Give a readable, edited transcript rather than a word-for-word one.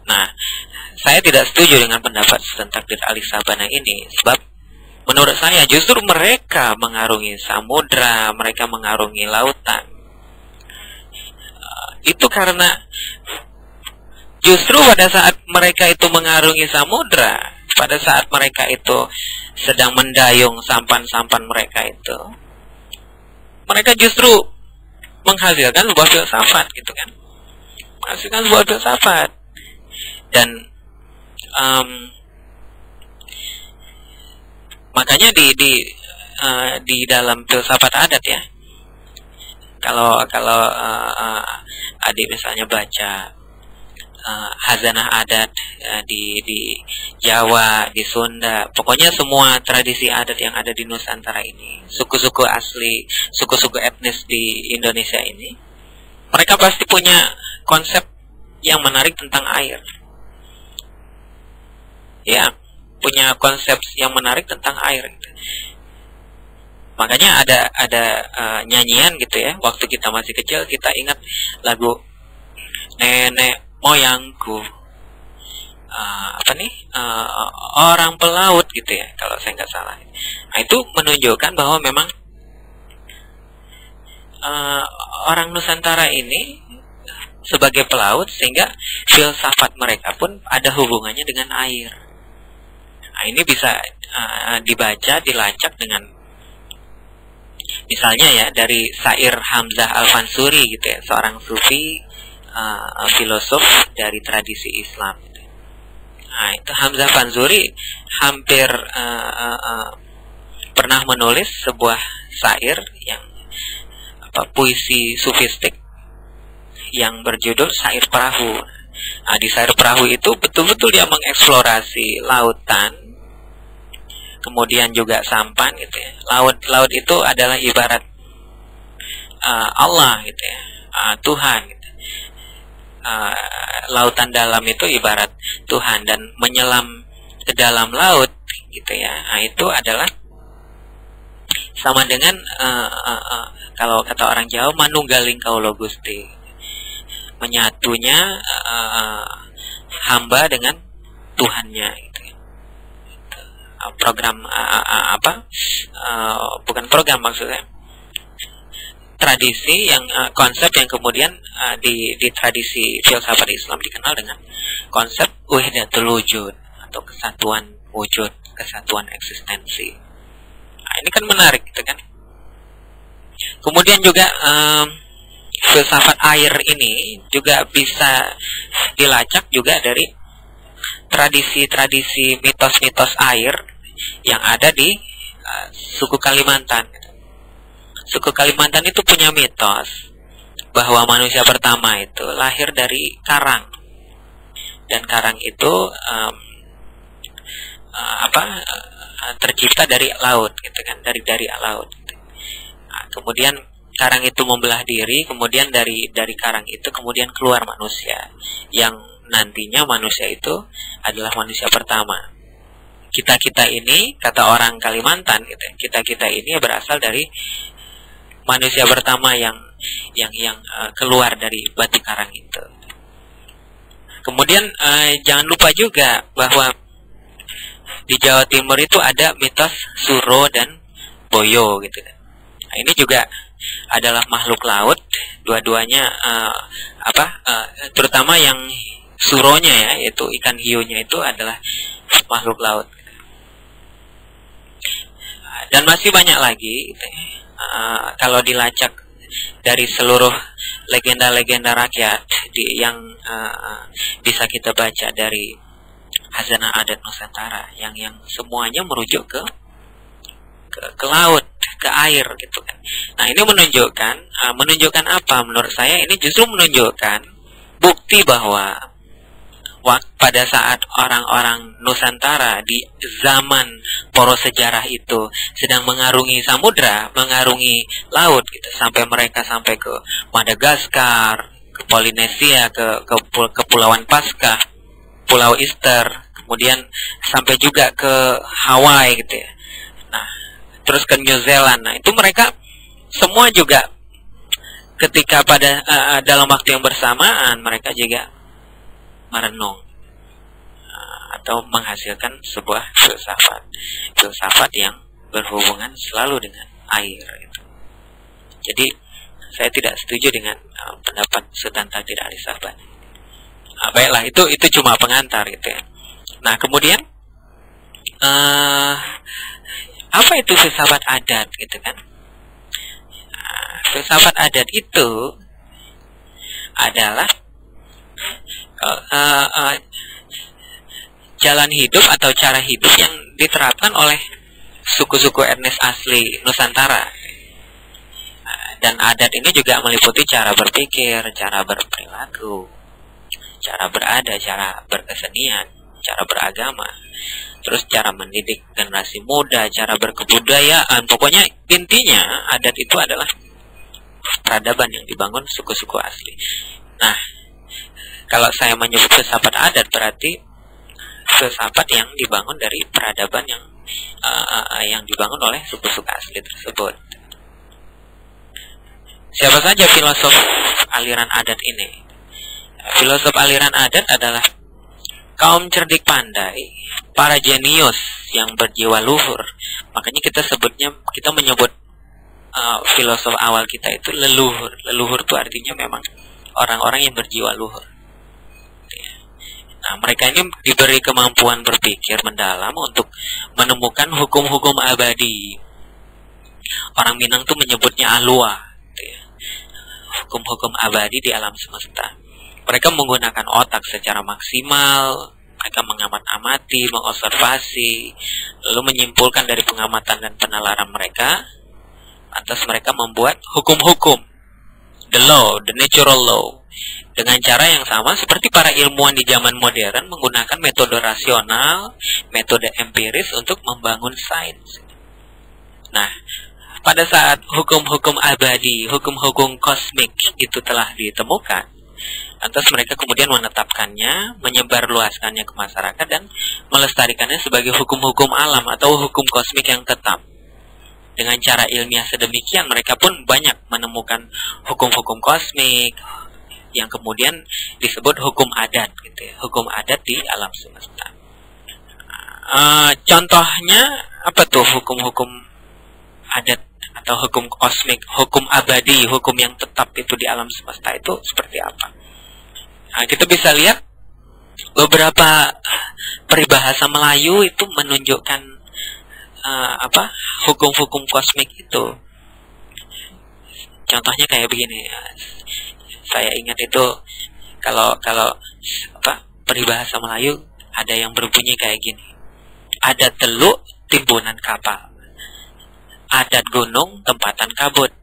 Nah, saya tidak setuju dengan pendapat Sultan Takdir Ali Sabana ini, sebab menurut saya justru mereka mengarungi samudra, mereka mengarungi lautan. Itu karena justru pada saat mereka itu mengarungi samudra, pada saat mereka itu sedang mendayung sampan-sampan mereka itu, mereka justru menghasilkan sebuah filsafat gitu kan, menghasilkan sebuah filsafat. Dan makanya di dalam filsafat adat ya, kalau adik misalnya baca hazanah adat di Jawa, di Sunda, pokoknya semua tradisi adat yang ada di Nusantara ini, suku-suku asli, suku-suku etnis di Indonesia ini, mereka pasti punya konsep yang menarik tentang air. Ya, punya konsep yang menarik tentang air. Makanya ada nyanyian gitu ya. Waktu kita masih kecil kita ingat lagu nenek moyangku, orang pelaut gitu ya, kalau saya nggak salah. Nah, itu menunjukkan bahwa memang orang Nusantara ini sebagai pelaut, sehingga filsafat mereka pun ada hubungannya dengan air. Nah, ini bisa dibaca, dilacak dengan misalnya ya dari syair Hamzah Al-Fansuri gitu ya, seorang sufi filosof dari tradisi Islam. Nah, itu Hamzah Fansuri hampir pernah menulis sebuah syair yang puisi sufistik yang berjudul Syair Perahu. Nah, di Syair Perahu itu betul-betul dia mengeksplorasi lautan, kemudian juga sampan gitu ya. Laut itu adalah ibarat Allah gitu ya, Tuhan gitu. Lautan dalam itu ibarat Tuhan, dan menyelam ke dalam laut gitu ya. Nah, itu adalah sama dengan kalau kata orang Jawa, manunggaling kaula Gusti, menyatunya hamba dengan Tuhannya gitu. Program bukan program, maksudnya tradisi yang konsep yang kemudian di tradisi filsafat Islam dikenal dengan konsep wahdatul wujud atau kesatuan wujud, kesatuan eksistensi. Nah, ini kan menarik gitu kan. Kemudian juga filsafat air ini juga bisa dilacak juga dari tradisi-tradisi mitos-mitos air yang ada di suku Kalimantan. Suku Kalimantan itu punya mitos bahwa manusia pertama itu lahir dari karang, dan karang itu tercipta dari laut gitu kan, dari laut. Nah, kemudian karang itu membelah diri, kemudian dari karang itu kemudian keluar manusia, yang nantinya manusia itu adalah manusia pertama. Kita ini, kata orang Kalimantan gitu, kita ini berasal dari manusia pertama yang keluar dari batu karang itu. Kemudian jangan lupa juga bahwa di Jawa Timur itu ada mitos Suro dan Boyo gitu. Nah, ini juga adalah makhluk laut, dua-duanya terutama yang suronya ya, yaitu ikan hiunya itu adalah makhluk laut. Dan masih banyak lagi kalau dilacak dari seluruh legenda-legenda rakyat yang bisa kita baca dari hazanah adat Nusantara, yang semuanya merujuk ke laut, ke air gitu kan. Nah, ini menunjukkan apa? Menurut saya ini justru menunjukkan bukti bahwa pada saat orang-orang Nusantara di zaman poros sejarah itu sedang mengarungi samudra, mengarungi laut gitu, sampai mereka sampai ke Madagaskar, ke Polinesia, ke Kepulauan Paskah, Pulau Easter, kemudian sampai juga ke Hawaii gitu ya. Nah, terus ke New Zealand. Nah, itu mereka semua juga ketika pada dalam waktu yang bersamaan mereka juga merenung. atau menghasilkan sebuah filsafat yang berhubungan selalu dengan air itu. Jadi saya tidak setuju dengan pendapat Sultan Takdir Ali Sahbani. Baiklah, itu cuma pengantar gitu ya. Nah, kemudian apa itu filsafat adat gitu kan? Filsafat adat itu adalah jalan hidup atau cara hidup yang diterapkan oleh suku-suku etnis asli Nusantara. Dan adat ini juga meliputi cara berpikir, cara berperilaku, cara berada, cara berkesenian, cara beragama, terus cara mendidik generasi muda, cara berkebudayaan. Pokoknya intinya adat itu adalah peradaban yang dibangun suku-suku asli. Nah, kalau saya menyebut filsafat adat berarti filsafat yang dibangun dari peradaban yang dibangun oleh suku-suku asli tersebut. Siapa saja filosof aliran adat ini? Filosof aliran adat adalah kaum cerdik pandai, para jenius yang berjiwa luhur. Makanya kita menyebut filosof awal kita itu leluhur. Leluhur itu artinya memang orang-orang yang berjiwa luhur. Nah, mereka ini diberi kemampuan berpikir mendalam untuk menemukan hukum-hukum abadi. Orang Minang tuh menyebutnya alua, hukum-hukum abadi di alam semesta. Mereka menggunakan otak secara maksimal. Mereka mengamat-amati, mengobservasi, lalu menyimpulkan dari pengamatan dan penalaran mereka. Lantas mereka membuat hukum-hukum, the law, the natural law, dengan cara yang sama seperti para ilmuwan di zaman modern menggunakan metode rasional, metode empiris untuk membangun sains. Nah, pada saat hukum-hukum abadi, hukum-hukum kosmik itu telah ditemukan, lantas mereka kemudian menetapkannya, menyebarluaskannya ke masyarakat dan melestarikannya sebagai hukum-hukum alam atau hukum kosmik yang tetap. Dengan cara ilmiah sedemikian, mereka pun banyak menemukan hukum-hukum kosmik yang kemudian disebut hukum adat, gitu ya, hukum adat di alam semesta. Contohnya apa tuh hukum-hukum adat atau hukum kosmik, hukum abadi, hukum yang tetap itu di alam semesta itu seperti apa? Nah, kita bisa lihat beberapa peribahasa Melayu itu menunjukkan hukum-hukum kosmik itu. Contohnya kayak begini. Saya ingat itu kalau peribahasa Melayu ada yang berbunyi kayak gini. Ada teluk timbunan kapal. Adat gunung tempatan kabut.